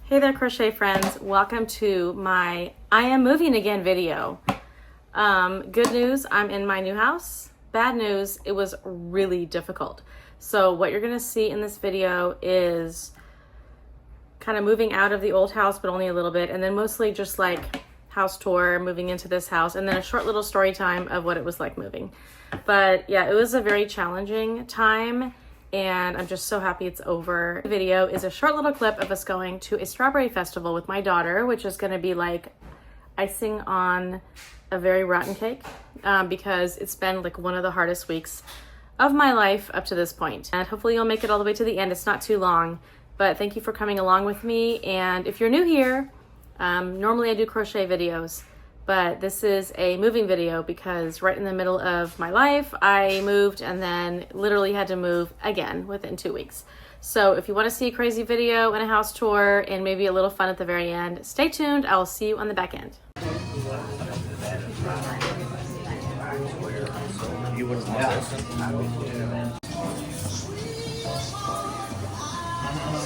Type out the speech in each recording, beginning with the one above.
Hey there, crochet friends. Welcome to my I am moving again video. Good news, I'm in my new house. Bad news, it was really difficult. So what you're gonna see in this video is kind of moving out of the old house, but only a little bit, and then mostly just like house tour, moving into this house, and then a short little story time of what it was like moving. But yeah, it was a very challenging time, and I'm just so happy it's over. The video is a short little clip of us going to a strawberry festival with my daughter, which is going to be like icing on a very rotten cake, because it's been like one of the hardest weeks of my life up to this point. And hopefully you'll make it all the way to the end. It's not too long, but thank you for coming along with me. And if you're new here, normally I do crochet videos, but this is a moving video because right in the middle of my life, I moved and then literally had to move again within 2 weeks. So if you want to see a crazy video and a house tour and maybe a little fun at the very end, stay tuned. I will see you on the back end.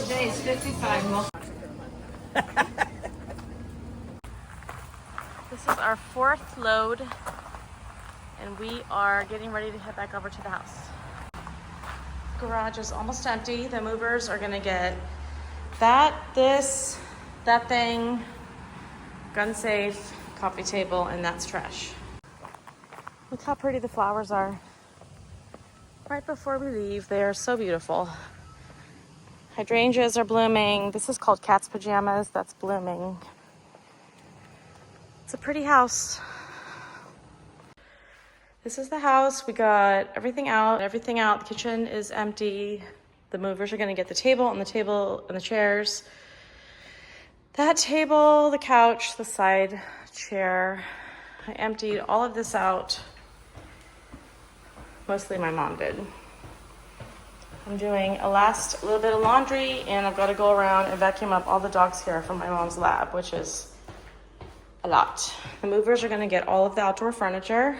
Today is 55 more. This is our fourth load, and we are getting ready to head back over to the house. Garage is almost empty. The movers are gonna get that, this, that thing, gun safe, coffee table, and that's trash. Look how pretty the flowers are. Right before we leave, they are so beautiful. Hydrangeas are blooming. This is called cat's pajamas. That's blooming. It's a pretty house. This is the house. We got everything out. The kitchen is empty. The movers are gonna get the table and the chairs. That table, the couch, the side chair. I emptied all of this out. Mostly my mom did. I'm doing a last little bit of laundry, and I've got to go around and vacuum up all the dog's hair from my mom's lab, which is a lot. The movers are going to get all of the outdoor furniture.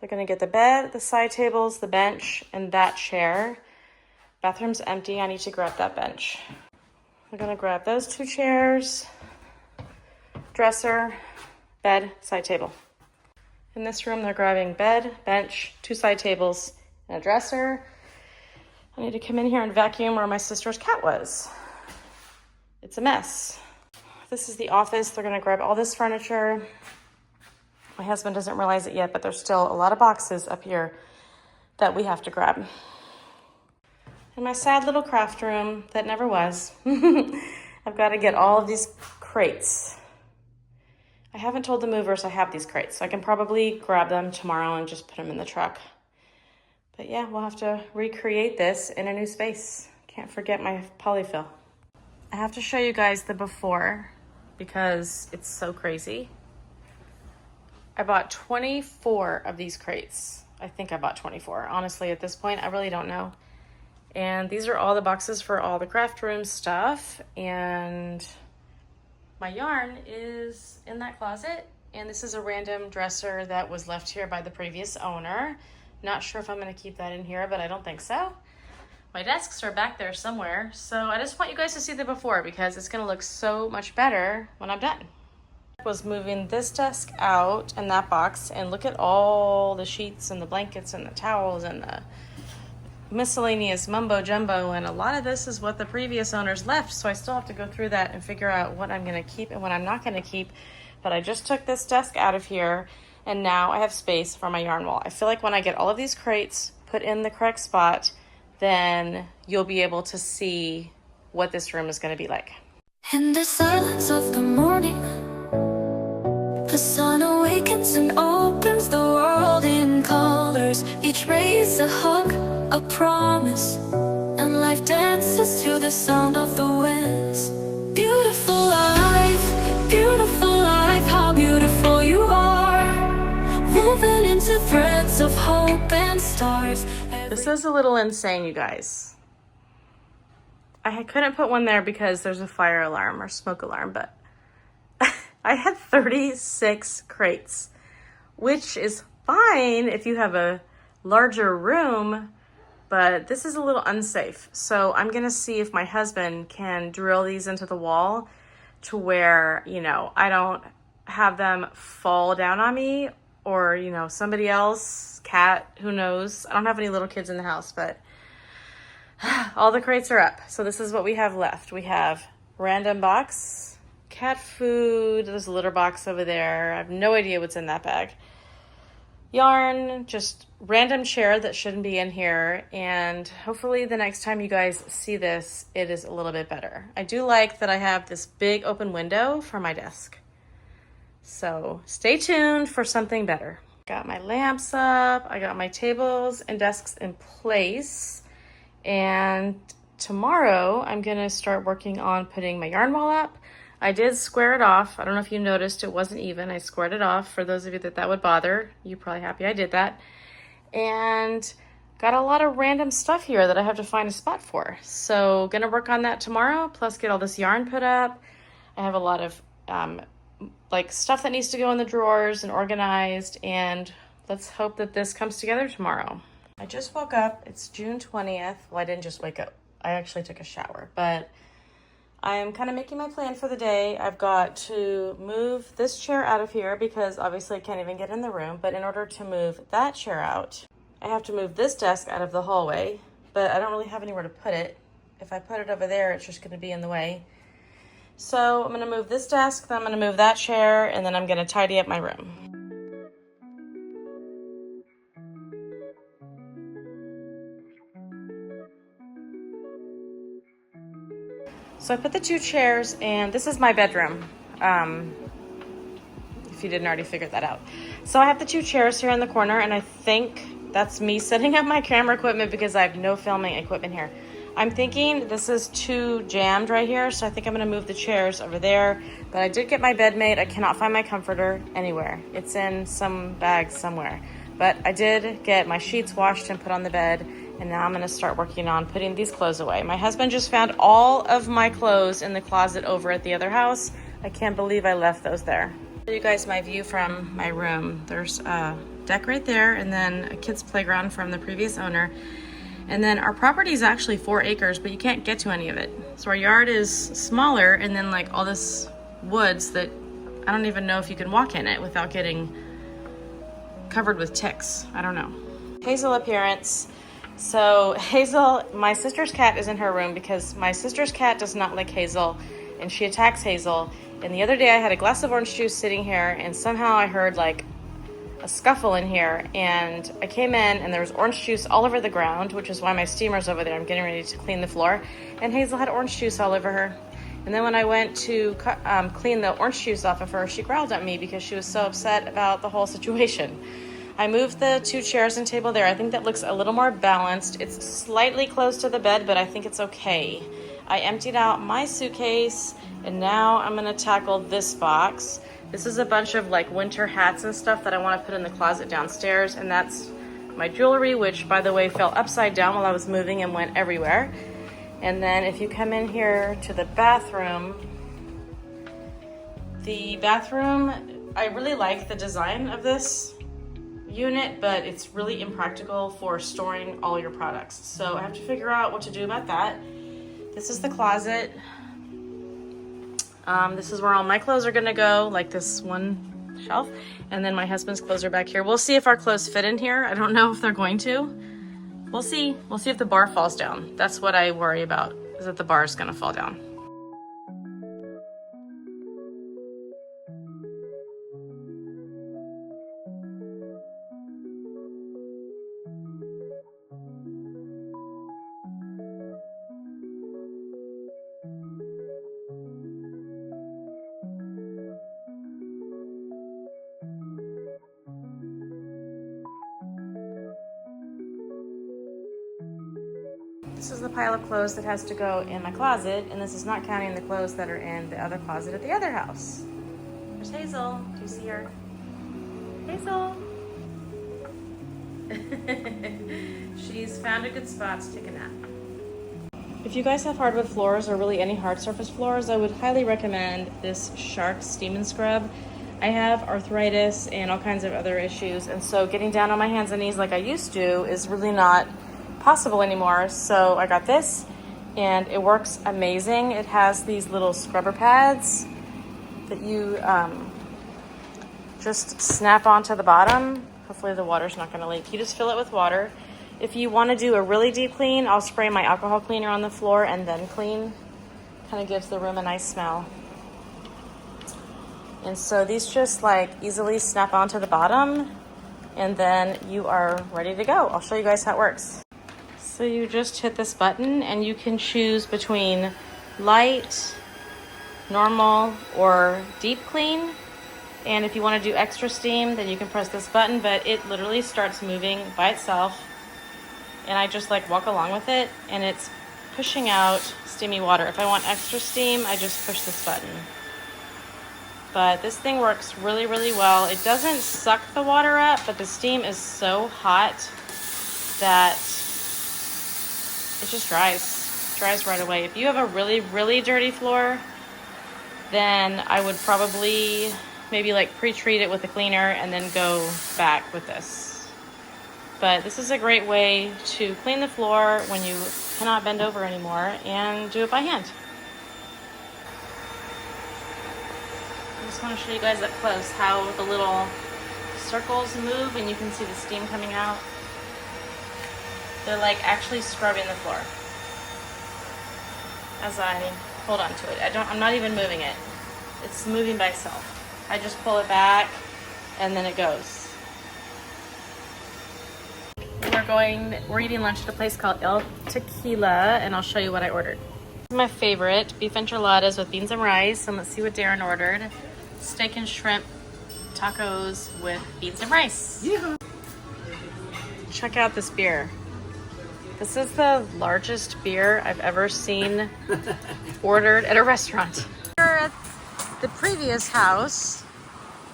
They're going to get the bed, the side tables, the bench, and that chair. Bathroom's empty. I need to grab that bench. We're going to grab those two chairs, dresser, bed, side table. In this room, they're grabbing bed, bench, two side tables, and a dresser. I need to come in here and vacuum where my sister's cat was. It's a mess. This is the office. They're gonna grab all this furniture. My husband doesn't realize it yet, but there's still a lot of boxes up here that we have to grab. And my sad little craft room that never was. I've got to get all of these crates. I haven't told the movers I have these crates, so I can probably grab them tomorrow and just put them in the truck. But yeah, we'll have to recreate this in a new space. Can't forget my polyfill. I have to show you guys the before because it's so crazy. I bought 24 of these crates. I think I bought 24. Honestly, at this point, I really don't know. And these are all the boxes for all the craft room stuff. And my yarn is in that closet. And this is a random dresser that was left here by the previous owner. Not sure if I'm gonna keep that in here, but I don't think so. My desks are back there somewhere, so I just want you guys to see the before because it's gonna look so much better when I'm done. I was moving this desk out and that box, and look at all the sheets and the blankets and the towels and the miscellaneous mumbo jumbo, and a lot of this is what the previous owners left, so I still have to go through that and figure out what I'm gonna keep and what I'm not gonna keep. But I just took this desk out of here, and now I have space for my yarn wall. I feel like when I get all of these crates put in the correct spot, then you'll be able to see what this room is going to be like. In the silence of the morning, the sun awakens and opens the world in colors. Each ray is a hug, a promise, and life dances to the sound of the winds. Beautiful life, how beautiful you are, woven into threads of hope and stars. This is a little insane, you guys. I couldn't put one there because there's a fire alarm or smoke alarm, but I had 36 crates, which is fine if you have a larger room, but this is a little unsafe. So I'm gonna see if my husband can drill these into the wall to where, you know, I don't have them fall down on me, or, you know, somebody else, cat, who knows. I don't have any little kids in the house, but all the crates are up. So this is what we have left. We have random box, cat food, there's a litter box over there. I have no idea what's in that bag. Yarn, just random chair that shouldn't be in here, and hopefully the next time you guys see this, it is a little bit better. I do like that I have this big open window for my desk. So stay tuned for something better. Got my lamps up, I got my tables and desks in place, and tomorrow I'm gonna start working on putting my yarn wall up. I did square it off. I don't know if you noticed it wasn't even. I squared it off. For those of you that would bother, you're probably happy I did that. And got a lot of random stuff here that I have to find a spot for. So gonna work on that tomorrow, plus get all this yarn put up. I have a lot of like stuff that needs to go in the drawers and organized, and let's hope that this comes together tomorrow. I just woke up. It's June 20th. Well, I didn't just wake up. I actually took a shower, but I'm kind of making my plan for the day. I've got to move this chair out of here because obviously I can't even get in the room. But in order to move that chair out, I have to move this desk out of the hallway, but I don't really have anywhere to put it. If I put it over there, it's just going to be in the way. So I'm going to move this desk, then I'm going to move that chair, and then I'm going to tidy up my room. So I put the two chairs, and this is my bedroom, if you didn't already figure that out. So I have the two chairs here in the corner, and I think that's me setting up my camera equipment because I have no filming equipment here. I'm thinking this is too jammed right here, so I think I'm gonna move the chairs over there. But I did get my bed made. I cannot find my comforter anywhere. It's in some bag somewhere. But I did get my sheets washed and put on the bed, and now I'm gonna start working on putting these clothes away. My husband just found all of my clothes in the closet over at the other house. I can't believe I left those there. I'll show you guys my view from my room. There's a deck right there, and then a kid's playground from the previous owner. And then our property is actually 4 acres, but you can't get to any of it. So our yard is smaller, and then like all this woods that I don't even know if you can walk in it without getting covered with ticks. I don't know. Hazel appearance. So Hazel, my sister's cat is in her room because my sister's cat does not like Hazel, and she attacks Hazel. And the other day I had a glass of orange juice sitting here, and somehow I heard like a scuffle in here, and I came in and there was orange juice all over the ground, which is why my steamer's over there. I'm getting ready to clean the floor, and Hazel had orange juice all over her. And then when I went to clean the orange juice off of her, she growled at me because she was so upset about the whole situation. I moved the two chairs and table there. I think that looks a little more balanced. It's slightly close to the bed, but I think it's okay. I emptied out my suitcase, and now I'm gonna tackle this box. This is a bunch of like winter hats and stuff that I want to put in the closet downstairs, and that's my jewelry, which by the way fell upside down while I was moving and went everywhere. And then if you come in here to the bathroom, I really like the design of this unit, but it's really impractical for storing all your products. So I have to figure out what to do about that. This is the closet. This is where all my clothes are gonna go, like this one shelf. And then my husband's clothes are back here. We'll see if our clothes fit in here. I don't know if they're going to. We'll see. We'll see if the bar falls down. That's what I worry about, is that the bar is gonna fall down. This is the pile of clothes that has to go in my closet, and this is not counting the clothes that are in the other closet at the other house. There's Hazel. Do you see her? Hazel. She's found a good spot to take a nap. If you guys have hardwood floors or really any hard surface floors, I would highly recommend this Shark Steam and Scrub. I have arthritis and all kinds of other issues, and so getting down on my hands and knees like I used to is really not possible anymore. So I got this and it works amazing. It has these little scrubber pads that you just snap onto the bottom. Hopefully the water's not gonna leak. You just fill it with water. If you wanna do a really deep clean, I'll spray my alcohol cleaner on the floor and then clean. Kind of gives the room a nice smell. And so these just like easily snap onto the bottom and then you are ready to go. I'll show you guys how it works. So you just hit this button and you can choose between light, normal, or deep clean. And if you want to do extra steam, then you can press this button, but it literally starts moving by itself. And I just like walk along with it and it's pushing out steamy water. If I want extra steam, I just push this button. But this thing works really, really well. It doesn't suck the water up, but the steam is so hot that it just dries right away. If you have a really, really dirty floor, then I would probably maybe like pre-treat it with a cleaner and then go back with this. But this is a great way to clean the floor when you cannot bend over anymore and do it by hand. I just want to show you guys up close how the little circles move and you can see the steam coming out. They're like actually scrubbing the floor as I hold on to it. I'm not even moving it. It's moving by itself. I just pull it back and then it goes. We're eating lunch at a place called El Tequila and I'll show you what I ordered. This is my favorite, beef enchiladas with beans and rice, and let's see what Darren ordered. Steak and shrimp tacos with beans and rice. Yeah. Check out this beer. This is the largest beer I've ever seen ordered at a restaurant. We're at the previous house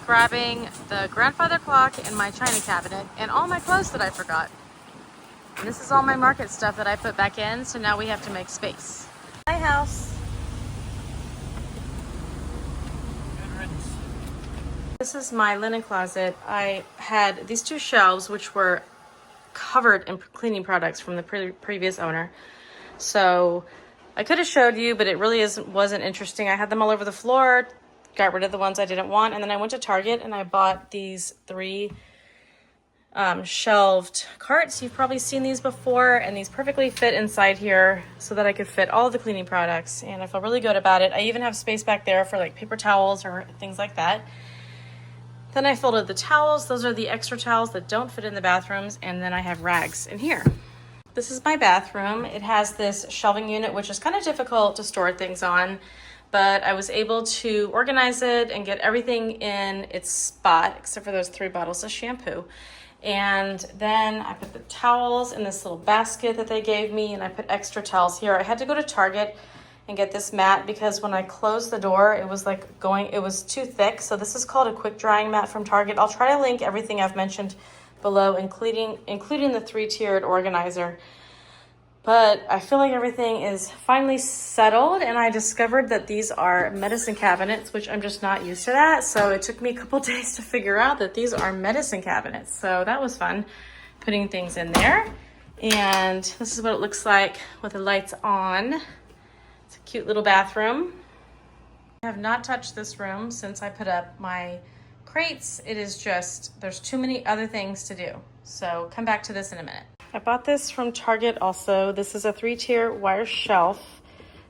grabbing the grandfather clock and my china cabinet and all my clothes that I forgot. And this is all my market stuff that I put back in, so now we have to make space. My house. This is my linen closet. I had these two shelves which were covered in cleaning products from the previous owner. So I could have showed you, but it really wasn't interesting. I had them all over the floor, got rid of the ones I didn't want, and then I went to Target and I bought these 3 shelved carts. You've probably seen these before, and these perfectly fit inside here so that I could fit all of the cleaning products, and I feel really good about it. I even have space back there for like paper towels or things like that. Then I folded the towels. Those are the extra towels that don't fit in the bathrooms, and then I have rags in here. This is my bathroom. It has this shelving unit, which is kind of difficult to store things on, but I was able to organize it and get everything in its spot, except for those 3 bottles of shampoo. And then I put the towels in this little basket that they gave me, and I put extra towels here. I had to go to Target and get this mat because when I closed the door, it was it was too thick. So this is called a quick drying mat from Target. I'll try to link everything I've mentioned below, including the 3-tiered organizer. But I feel like everything is finally settled, and I discovered that these are medicine cabinets, which I'm just not used to that. So it took me a couple days to figure out that these are medicine cabinets. So that was fun, putting things in there. And this is what it looks like with the lights on. It's a cute little bathroom. I have not touched this room since I put up my crates. It is just, there's too many other things to do. So come back to this in a minute. I bought this from Target also. This is a 3-tier wire shelf.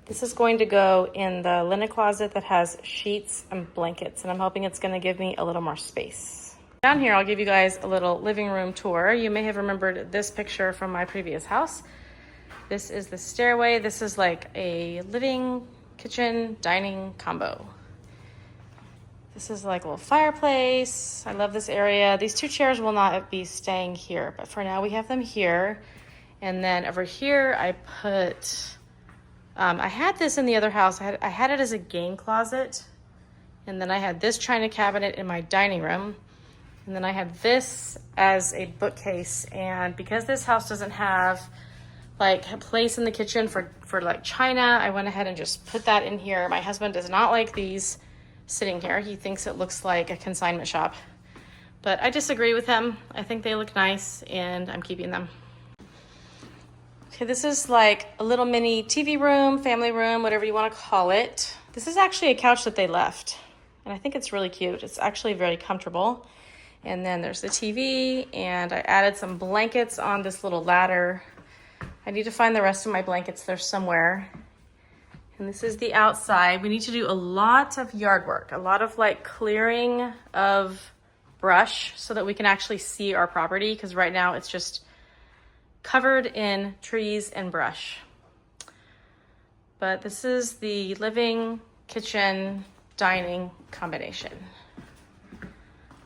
This is going to go in the linen closet that has sheets and blankets, and I'm hoping it's gonna give me a little more space. Down here, I'll give you guys a little living room tour. You may have remembered this picture from my previous house. This is the stairway. This is like a living, kitchen, dining combo. This is like a little fireplace. I love this area. These 2 chairs will not be staying here, but for now we have them here. And then over here I put, I had this in the other house. I had it as a game closet. And then I had this china cabinet in my dining room. And then I had this as a bookcase. And because this house doesn't have like a place in the kitchen for like china, I went ahead and just put that in here. My husband does not like these sitting here. He thinks it looks like a consignment shop, but I disagree with him. I think they look nice and I'm keeping them. Okay, this is like a little mini TV room, family room, whatever you want to call it. This is actually a couch that they left, and I think it's really cute. It's actually very comfortable. And then there's the TV, and I added some blankets on this little ladder. I need to find the rest of my blankets. They're somewhere. And this is the outside. We need to do a lot of yard work, a lot of like clearing of brush so that we can actually see our property, because right now it's just covered in trees and brush. But this is the living, kitchen, dining combination.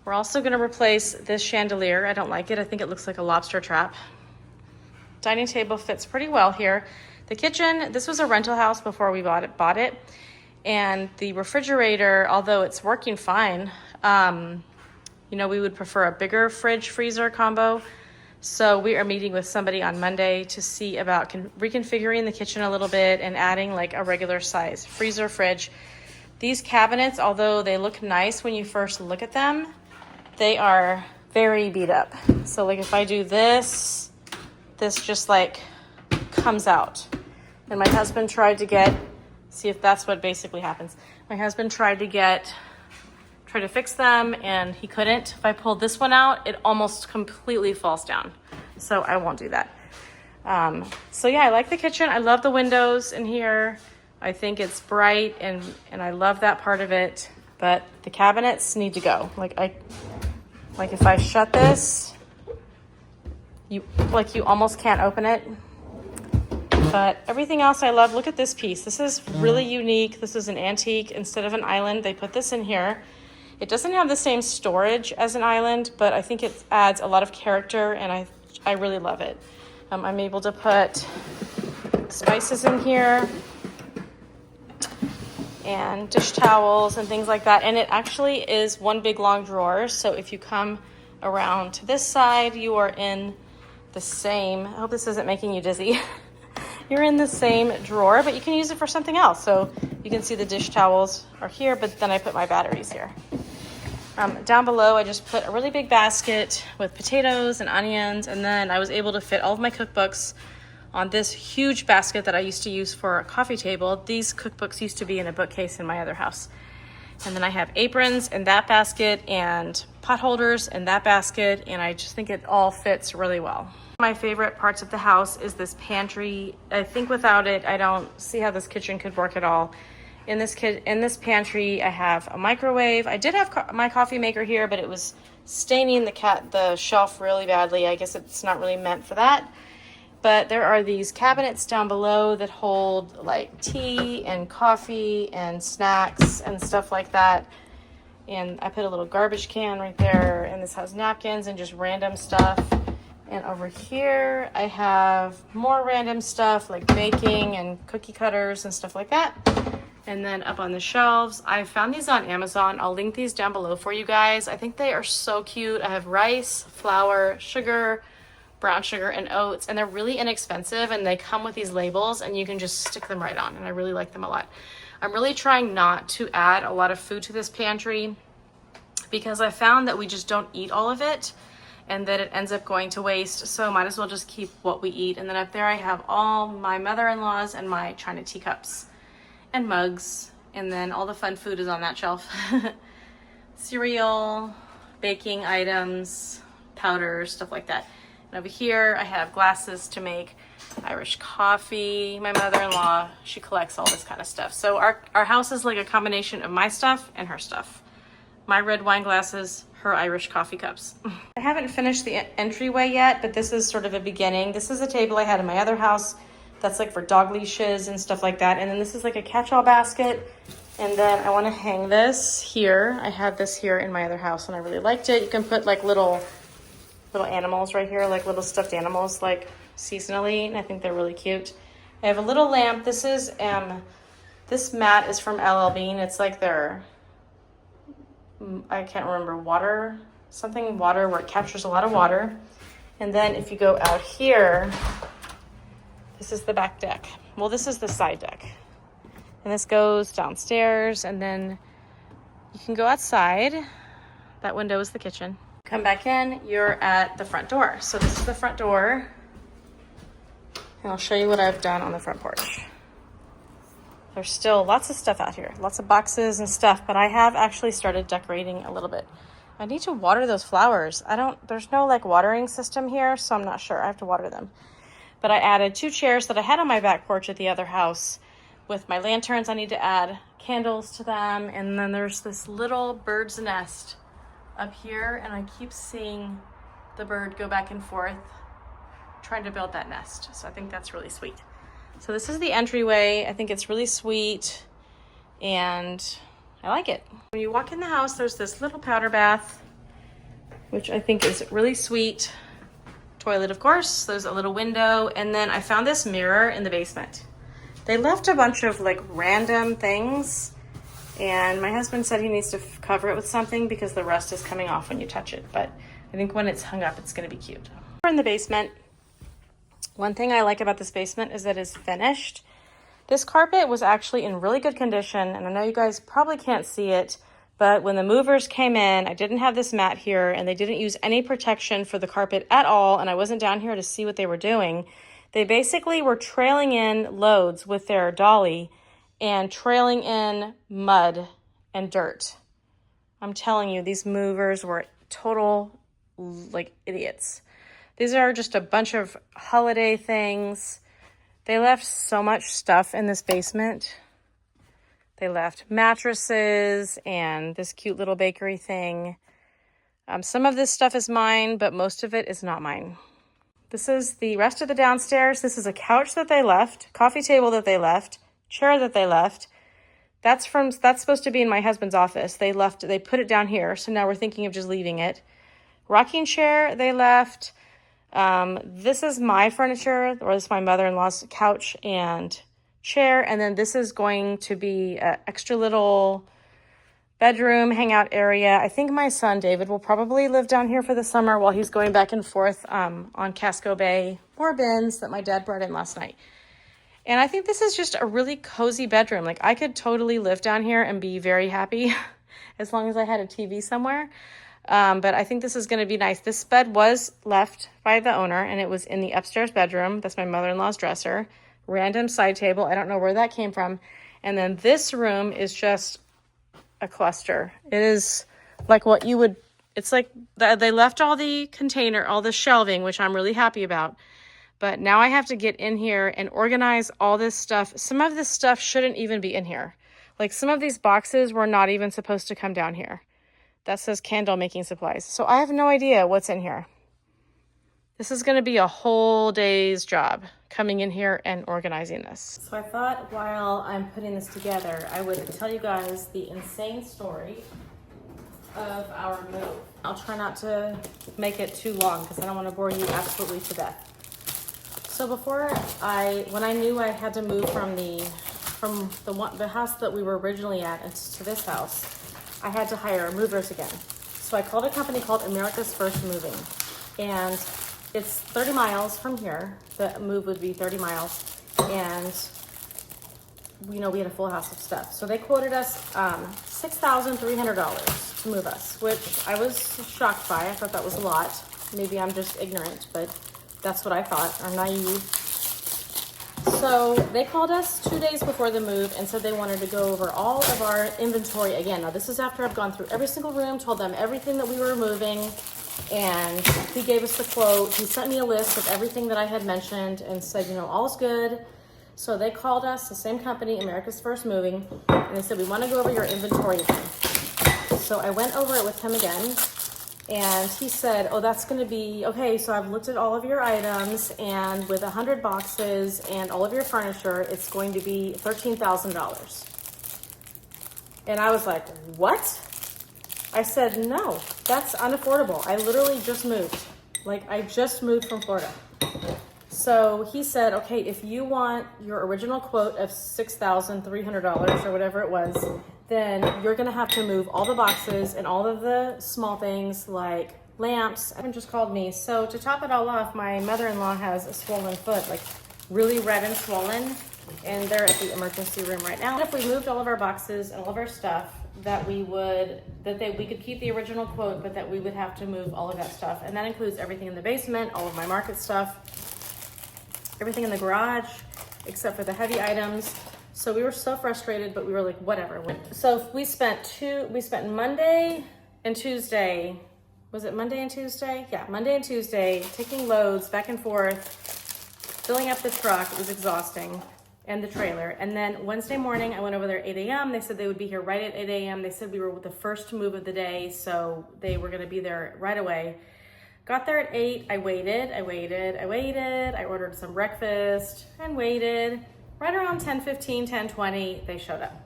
We're also going to replace this chandelier. I don't like it. I think it looks like a lobster trap. Dining table fits pretty well here. The kitchen, this was a rental house before we bought it. And the refrigerator, although it's working fine, you know, we would prefer a bigger fridge freezer combo. So we are meeting with somebody on Monday to see about reconfiguring the kitchen a little bit and adding like a regular size freezer fridge. These cabinets, although they look nice when you first look at them, they are very beat up. So like if I do this just like comes out. And my husband tried to see if that's what basically happens. My husband tried to fix them and he couldn't. If I pulled this one out, it almost completely falls down. So I won't do that. So yeah, I like the kitchen. I love the windows in here. I think it's bright and I love that part of it, but the cabinets need to go. Like if I shut this, you almost can't open it. But everything else I love. Look at this piece. This is really unique. This is an antique. Instead of an island, they put this in here. It doesn't have the same storage as an island, but I think it adds a lot of character, and I really love it. I'm able to put spices in here and dish towels and things like that. And it actually is one big long drawer. So if you come around to this side, you are in the same, I hope this isn't making you dizzy. You're in the same drawer, but you can use it for something else. So you can see the dish towels are here, but then I put my batteries here. Down below, I just put a really big basket with potatoes and onions, and then I was able to fit all of my cookbooks on this huge basket that I used to use for a coffee table. These cookbooks used to be in a bookcase in my other house. And then I have aprons in that basket and pot holders in that basket, and I just think it all fits really well. My favorite parts of the house is this pantry. I think without it, I don't see how this kitchen could work at all. In this pantry, I have a microwave. I did have my coffee maker here, but it was staining the shelf really badly. I guess it's not really meant for that. But there are these cabinets down below that hold like tea and coffee and snacks and stuff like that. And I put a little garbage can right there, and this has napkins and just random stuff. And over here, I have more random stuff like baking and cookie cutters and stuff like that. And then up on the shelves, I found these on Amazon. I'll link these down below for you guys. I think they are so cute. I have rice, flour, sugar, brown sugar, and oats, and they're really inexpensive, and they come with these labels, and you can just stick them right on, and I really like them a lot. I'm really trying not to add a lot of food to this pantry because I found that we just don't eat all of it, and that it ends up going to waste, so might as well just keep what we eat. And then up there I have all my mother-in-law's and my china teacups and mugs, and then all the fun food is on that shelf. Cereal, baking items, powders, stuff like that. And over here I have glasses to make Irish coffee. My mother-in-law, she collects all this kind of stuff. So our house is like a combination of my stuff and her stuff. My red wine glasses, her Irish coffee cups. I haven't finished the entryway yet, but this is sort of a beginning. This is a table I had in my other house that's like for dog leashes and stuff like that. And then this is like a catch-all basket. And then I want to hang this here. I had this here in my other house and I really liked it. You can put like little animals right here, like little stuffed animals, like seasonally, and I think they're really cute. I have a little lamp. This is this mat is from LL Bean. It's like their, I can't remember, water where it captures a lot of water. And then if you go out here, this is the back deck. Well, this is the side deck. And this goes downstairs, and then you can go outside. That window is the kitchen. Come back in, you're at the front door. So this is the front door. And I'll show you what I've done on the front porch. There's still lots of stuff out here, lots of boxes and stuff, but I have actually started decorating a little bit. I need to water those flowers. There's no like watering system here, so I'm not sure. I have to water them. But I added 2 chairs that I had on my back porch at the other house with my lanterns. I need to add candles to them. And then there's this little bird's nest up here, and I keep seeing the bird go back and forth trying to build that nest. So I think that's really sweet. So this is the entryway. I think it's really sweet and I like it. When you walk in the house, there's this little powder bath, which I think is really sweet. Toilet, of course. There's a little window. And then I found this mirror in the basement. They left a bunch of like random things, and my husband said he needs to cover it with something because the rust is coming off when you touch it. But I think when it's hung up, it's going to be cute. We're in the basement. One thing I like about this basement is that it's finished. This carpet was actually in really good condition, and I know you guys probably can't see it, but when the movers came in, I didn't have this mat here, and they didn't use any protection for the carpet at all, and I wasn't down here to see what they were doing. They basically were trailing in loads with their dolly and trailing in mud and dirt. I'm telling you, these movers were total, like, idiots. These are just a bunch of holiday things. They left so much stuff in this basement. They left mattresses and this cute little bakery thing. Some of this stuff is mine, but most of it is not mine. This is the rest of the downstairs. This is a couch that they left, coffee table that they left, chair that they left. That's supposed to be in my husband's office. They put it down here, so now we're thinking of just leaving it. Rocking chair they left. This is my furniture, or this is my mother-in-law's couch and chair, and then this is going to be an extra little bedroom hangout area. I think my son David will probably live down here for the summer while he's going back and forth on Casco Bay. More bins that my dad brought in last night. And I think this is just a really cozy bedroom. Like, I could totally live down here and be very happy as long as I had a TV somewhere. But I think this is going to be nice. This bed was left by the owner, and it was in the upstairs bedroom. That's my mother-in-law's dresser. Random side table. I don't know where that came from. And then this room is just a cluster. It is like what you would, it's like they left all the shelving, which I'm really happy about. But now I have to get in here and organize all this stuff. Some of this stuff shouldn't even be in here. Like, some of these boxes were not even supposed to come down here. That says candle making supplies. So I have no idea what's in here. This is going to be a whole day's job coming in here and organizing this. So I thought while I'm putting this together, I would tell you guys the insane story of our move. I'll try not to make it too long because I don't want to bore you absolutely to death. So when I knew I had to move from the house that we were originally at to this house, I had to hire movers again. So I called a company called America's First Moving, and it's 30 miles from here. The move would be 30 miles, and we had a full house of stuff. So they quoted us $6,300 to move us, which I was shocked by. I thought that was a lot. Maybe I'm just ignorant, but that's what I thought, or naive. So they called us 2 days before the move and said they wanted to go over all of our inventory again. Now, this is after I've gone through every single room, told them everything that we were moving, and he gave us the quote. He sent me a list of everything that I had mentioned and said, all's good. So they called us, the same company, America's First Moving, and they said, we want to go over your inventory again. So I went over it with him again. And he said, oh, that's going to be, okay, so I've looked at all of your items, and with 100 boxes and all of your furniture, it's going to be $13,000. And I was like, what? I said, no, that's unaffordable. I literally just moved. I just moved from Florida. So he said, okay, if you want your original quote of $6,300 or whatever it was, then you're going to have to move all the boxes and all of the small things like lamps. Everyone just called me. So to top it all off, my mother-in-law has a swollen foot, really red and swollen, and they're at the emergency room right now. If we moved all of our boxes and all of our stuff, we could keep the original quote, but that we would have to move all of that stuff. And that includes everything in the basement, all of my market stuff. everything in the garage except for the heavy items. So we were so frustrated, but we were like, whatever. So we spent Monday and Tuesday. Was it Monday and Tuesday? Yeah, Monday and Tuesday, taking loads back and forth, filling up the truck. It was exhausting, and the trailer. And then Wednesday morning, I went over there at 8 a.m. They said they would be here right at 8 a.m. They said we were the first move of the day, so they were gonna be there right away. Got there at 8, I waited. I ordered some breakfast and waited. Right around 10:15, 10:20, they showed up.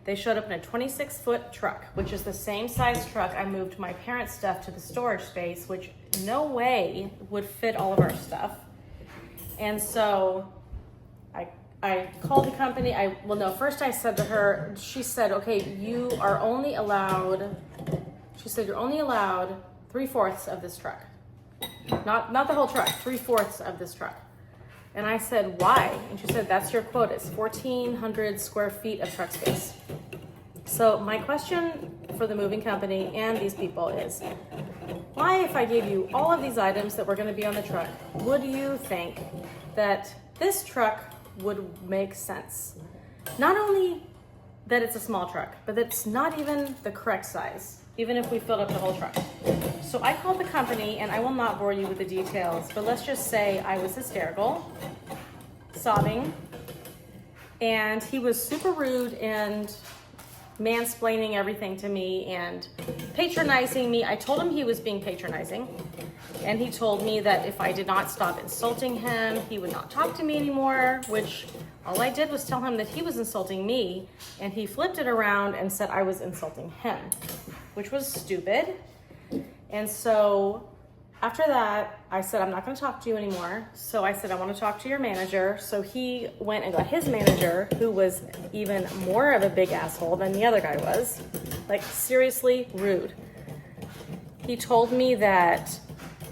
They showed up in a 26-foot truck, which is the same size truck I moved my parents' stuff to the storage space, which no way would fit all of our stuff. And so I called the company. First I said to her, she said, okay, you're only allowed 3/4 of this truck. Not the whole truck, 3/4 of this truck. And I said, why? And she said, that's your quota. It's 1,400 square feet of truck space. So my question for the moving company and these people is, why, if I gave you all of these items that were going to be on the truck, would you think that this truck would make sense? Not only that it's a small truck, but it's not even the correct size, even if we filled up the whole truck. So I called the company, and I will not bore you with the details, but let's just say I was hysterical, sobbing, and he was super rude and mansplaining everything to me and patronizing me. I told him he was being patronizing, and he told me that if I did not stop insulting him, he would not talk to me anymore, which all I did was tell him that he was insulting me, and he flipped it around and said I was insulting him, which was stupid. And so after that, I said, I'm not going to talk to you anymore. So I said, I want to talk to your manager. So he went and got his manager, who was even more of a big asshole than the other guy was. Like, seriously rude. He told me that,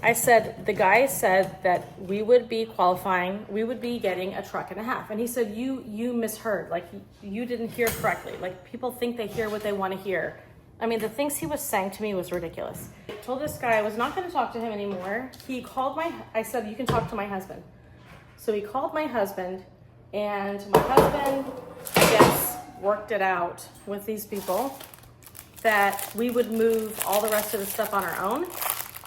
the guy said that we would be qualifying, we would be getting a truck and a half. And he said, you misheard. Like, you didn't hear correctly. Like, people think they hear what they want to hear. I mean, the things he was saying to me was ridiculous. I told this guy I was not going to talk to him anymore. He called I said, you can talk to my husband. So he called my husband, and my husband, I guess, worked it out with these people that we would move all the rest of the stuff on our own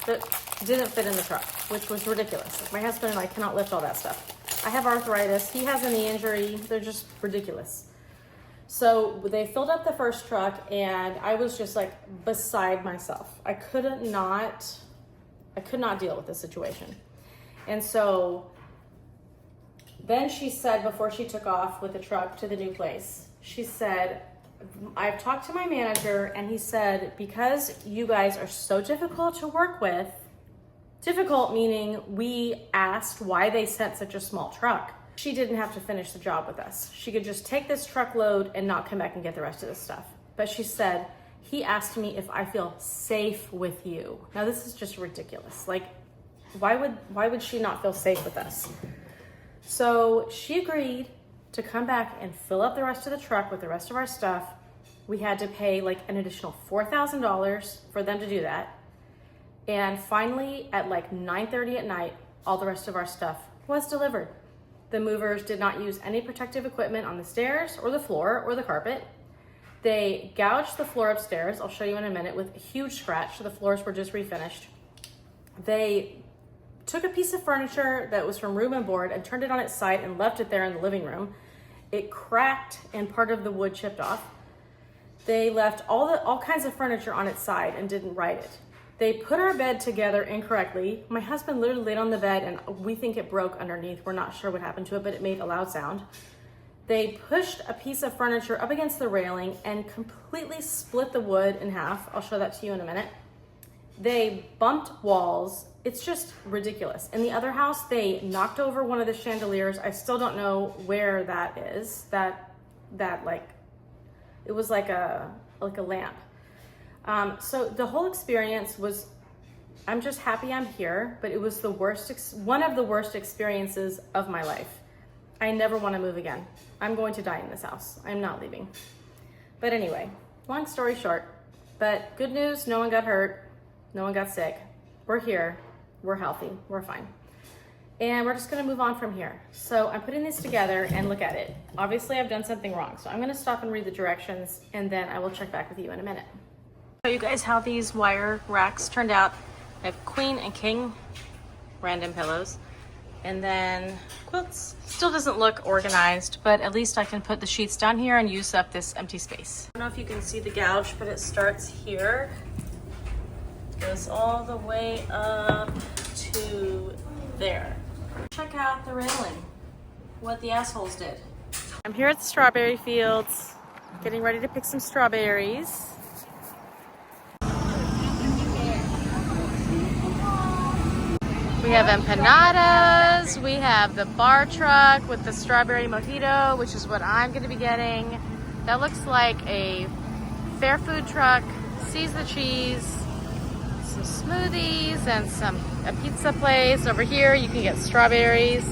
that didn't fit in the truck, which was ridiculous. My husband and I cannot lift all that stuff. I have arthritis. He has a knee injury. They're just ridiculous. So they filled up the first truck, and I was just like beside myself. I could not deal with this situation. And so then she said, before she took off with the truck to the new place, she said, I've talked to my manager, and he said, because you guys are so difficult to work with, difficult meaning we asked why they sent such a small truck. She didn't have to finish the job with us. She could just take this truckload and not come back and get the rest of the stuff. But she said, he asked me if I feel safe with you. Now this is just ridiculous. Like, why would she not feel safe with us? So she agreed to come back and fill up the rest of the truck with the rest of our stuff. We had to pay like an additional $4,000 for them to do that. And finally, at like 9:30 at night, all the rest of our stuff was delivered. The movers did not use any protective equipment on the stairs or the floor or the carpet. They gouged the floor upstairs, I'll show you in a minute, with a huge scratch. The floors were just refinished. They took a piece of furniture that was from room and board and turned it on its side and left it there in the living room. It cracked and part of the wood chipped off. They left all kinds of furniture on its side and didn't right it. They put our bed together incorrectly. My husband literally laid on the bed, and we think it broke underneath. We're not sure what happened to it, but it made a loud sound. They pushed a piece of furniture up against the railing and completely split the wood in half. I'll show that to you in a minute. They bumped walls. It's just ridiculous. In the other house, they knocked over one of the chandeliers. I still don't know where that is. That like, it was like a lamp. So the whole experience was, I'm just happy I'm here, but it was one of the worst experiences of my life. I never want to move again. I'm going to die in this house. I'm not leaving. But anyway, long story short, but good news, no one got hurt. No one got sick. We're here. We're healthy. We're fine. and we're just gonna move on from here. So I'm putting this together and look at it. Obviously I've done something wrong, so I'm gonna stop and read the directions and then I will check back with you in a minute. Show you guys how these wire racks turned out. I have queen and king random pillows, and then quilts. Still doesn't look organized, but at least I can put the sheets down here and use up this empty space. I don't know if you can see the gouge, but it starts here. It goes all the way up to there. Check out the railing, what the assholes did. I'm here at the strawberry fields, getting ready to pick some strawberries. We have empanadas, we have the bar truck with the strawberry mojito, which is what I'm gonna be getting. That looks like a fair food truck, sees the cheese, some smoothies, and a pizza place. Over here you can get strawberries,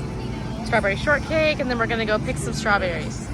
strawberry shortcake, and then we're gonna go pick some strawberries.